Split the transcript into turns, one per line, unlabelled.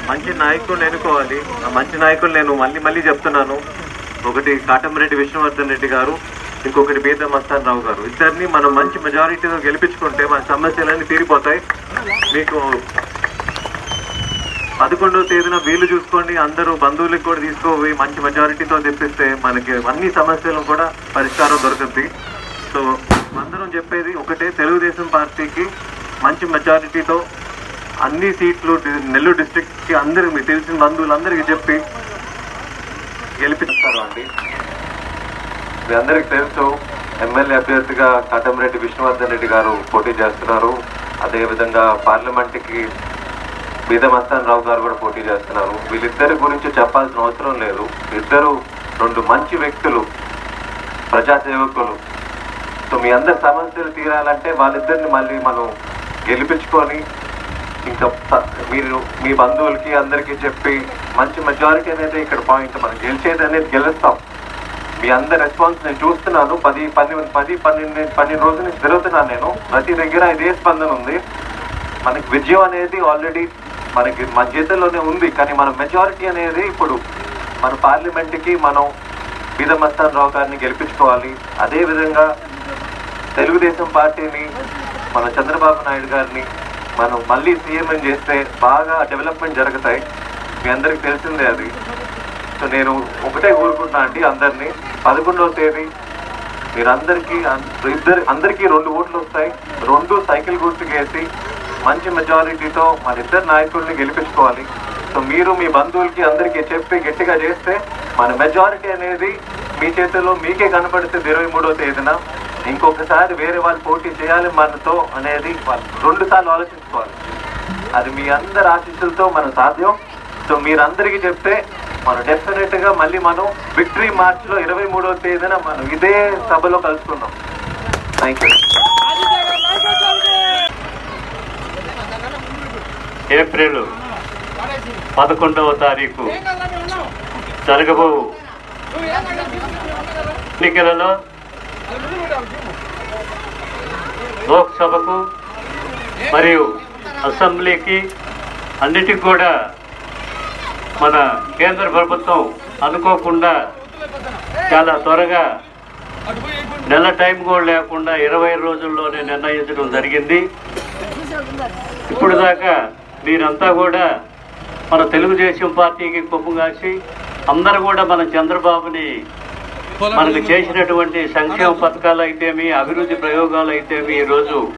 మంచి నాయకుడిని ఎన్నుకోవాలి. ఆ మంచి నాయకులు నేను మళ్ళీ చెప్తున్నాను. ఒకటి కాటంరెడ్డి విష్ణువర్ధన్ రెడ్డి గారు, ఇంకొకటి బీద మస్తాన్ రావు గారు. ఇద్దరిని మనం మంచి మెజారిటీతో గెలిపించుకుంటే మన సమస్యలన్నీ తీరిపోతాయి. మీకు 11వ తేదీన వీలు చూసుకోండి, అందరూ బంధువులకు కూడా తీసుకోపోయి మంచి మెజారిటీతో తెప్పిస్తే మనకి అన్ని సమస్యలు కూడా పరిష్కారం దొరుకుతుంది. సో అందరం చెప్పేది ఒకటే, తెలుగుదేశం పార్టీకి మంచి మెజారిటీతో అన్ని సీట్లు నెల్లూరు డిస్ట్రిక్ట్కి అందరికి మీకు తెలిసిన బంధువులందరికీ చెప్పి గెలిపిస్తారు అండి. మీ అందరికి తెలుసు ఎమ్మెల్యే అభ్యర్థిగా కాటంరెడ్డి విష్ణువర్ధన్ రెడ్డి గారు పోటీ చేస్తున్నారు. అదేవిధంగా పార్లమెంట్కి బీద మస్తాన్ రావు గారు కూడా పోటీ చేస్తున్నారు. వీళ్ళిద్దరి గురించి చెప్పాల్సిన అవసరం లేదు. ఇద్దరు రెండు మంచి వ్యక్తులు, ప్రజాసేవకులు. సో మీ అందరి సమస్యలు తీరాలంటే వాళ్ళిద్దరిని మళ్ళీ మనం గెలిపించుకొని ఇంకా మీరు మీ బంధువులకి అందరికీ చెప్పి మంచి మెజారిటీ అనేది ఇక్కడ పాయింట్. మనం గెలిచేది అనేది గెలుస్తాం. మీ అందరి రెస్పాన్స్ నేను చూస్తున్నాను. 12 రోజుల నుంచి తిరుగుతున్నాను నేను. ప్రతి దగ్గర ఇదే స్పందన ఉంది. మనకి విజయం అనేది ఆల్రెడీ మనకి మన చేతుల్లోనే ఉంది. కానీ మన మెజారిటీ అనేది ఇప్పుడు మన పార్లమెంట్కి మనం బీద మస్తాన్ రావు గారిని గెలిపించుకోవాలి. అదేవిధంగా తెలుగుదేశం పార్టీని మన చంద్రబాబు నాయుడు గారిని మనం మళ్ళీ సీఎం చేస్తే బాగా డెవలప్మెంట్ జరుగుతాయి. మీ అందరికి తెలిసిందే అది. సో నేను ఒకటే కోరుకుంటున్నా అండి అందరినీ, 11వ తేదీ మీరందరికీ అందరికీ 2 ఓట్లు వస్తాయి. 2 సైకిల్ గుర్తుకు వేసి మంచి మెజారిటీతో మన ఇద్దరు నాయకుల్ని గెలిపించుకోవాలి. సో మీరు మీ బంధువులకి అందరికీ చెప్పి గట్టిగా చేస్తే మన మెజారిటీ అనేది మీ చేతుల్లో మీకే కనపడుతుంది. 23వ తేదీన ఇంకొకసారి వేరే వాళ్ళు పోటీ చేయాలి మనతో అనేది వాళ్ళు 2 సార్లు ఆలోచించుకోవాలి. అది మీ అందరి ఆశీస్సులతో మనం సాధ్యం. సో మీరందరికీ చెప్తే మనం డెఫినెట్గా మళ్ళీ మనం విక్టరీ మార్చ్లో 23వ తేదీన మనం ఇదే సభలో కలుసుకుందాం. Thank you.
ఏప్రిల్ 11వ తారీఖు జరగబో ఎన్నికలలో లోక్సభకు మరియు అసెంబ్లీకి అన్నిటికి కూడా మన కేంద్ర ప్రభుత్వం అనుకోకుండా చాలా త్వరగా నెల టైం కూడా లేకుండా 20 రోజుల్లోనే నిర్ణయించడం జరిగింది. ఇప్పుడు దాకా మీరంతా కూడా మన తెలుగుదేశం పార్టీకి కొమ్ము కాసి అందరూ కూడా మన చంద్రబాబుని మనకు చేసినటువంటి సంక్షేమ పథకాలు అయితేమి, అభివృద్ధి ప్రయోగాలు అయితేమి ఈరోజు